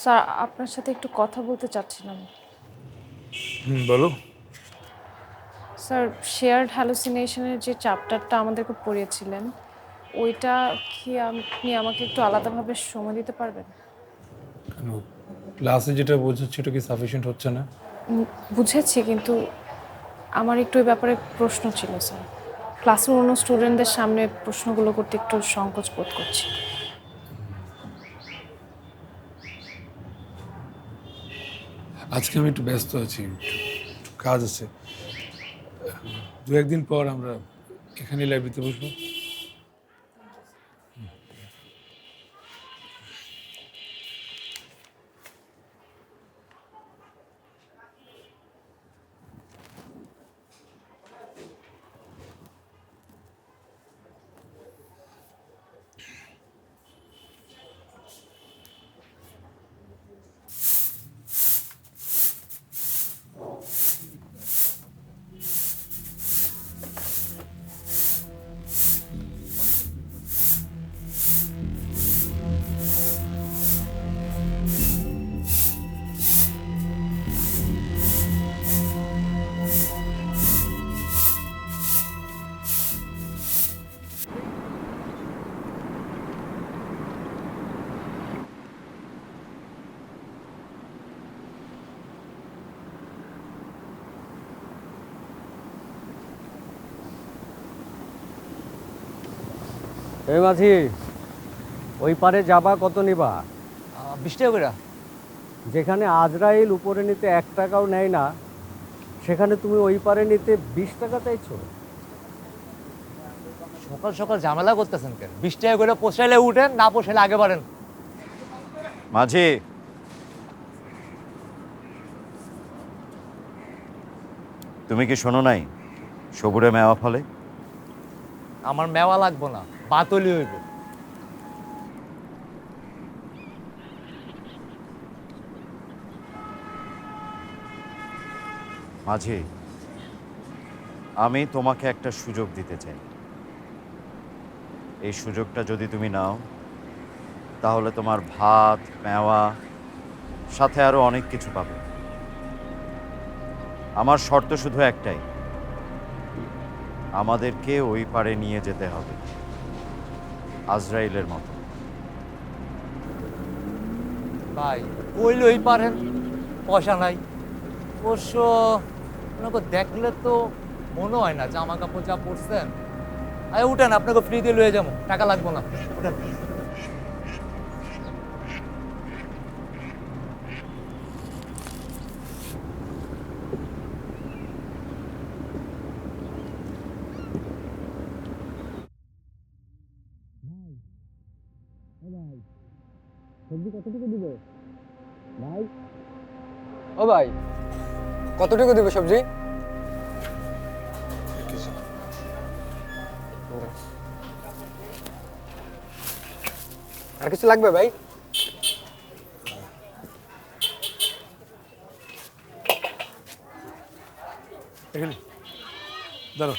Sir আপনার সাথে একটু কথা বলতে চাচ্ছিলাম। বলো। স্যার শেয়ার্ড হ্যালুসিনেশনের যে চ্যাপ্টারটা আমাদেরকে পড়িয়েছিলেন ওইটা কি আপনি আমাকে একটু আলাদাভাবে সময় দিতে পারবেন? কেন, ক্লাসে যেটা বোঝাচ্ছি ওটা কি সাফিসিয়েন্ট হচ্ছে না? বুঝেছি, কিন্তু আমার একটু এই ব্যাপারে প্রশ্ন ছিল স্যার। ক্লাসের অন্য স্টুডেন্টদের সামনে প্রশ্নগুলো করতে একটু সংকোচ বোধ করছি। আজকে আমি একটু ব্যস্ত আছি, একটু কাজ আছে। দু একদিন পর আমরা এখানে লাইব্রেরিতে বসবো। এই মাঝি, ওই পারে যাবা কত নিবা? 20 টাকা করে। যেখানে আজরাইল উপরে নিতে 1 টাকাও নেয় না, সেখানে তুমি ওই পারে নিতে 20 টাকা চাইছো? সকাল সকাল ঝামেলা করতেছেন কেন? 20 টাকা করে পোষাইলে উঠেন, না পোষাইলে আগে বাড়েন। মাঝি, তুমি কি শোনো নাই সবুরে মেওয়া ফলে? আমার মেওয়া লাগবো না, বাতলি হইব। মাঝি, আমি তোমাকে একটা সুযোগ দিতে চাই। এই সুযোগটা যদি তুমি নাও তাহলে তোমার ভাত, মেওয়া, সাথে আরো অনেক কিছু পাবে। আমার শর্ত শুধু একটাই, আমাদেরকে ওই পারে নিয়ে যেতে হবে, আজরাইলের মতো। ভাই কইলই পারেন, পয়সা নাই। অবশ্য আপনাকে দেখলে তো মনে হয় না জামা কাপড় যা পরছেন। আরে উঠেন, আপনাকে ফ্রি দিয়ে লয়ে যাবো, টাকা লাগবো না, উঠেন। সবজি কতটুকু দিবে ভাই? ও ভাই, কতটুকু দিবে সবজি? আর কিছু লাগবে ভাই? এখানে দাঁড়ো।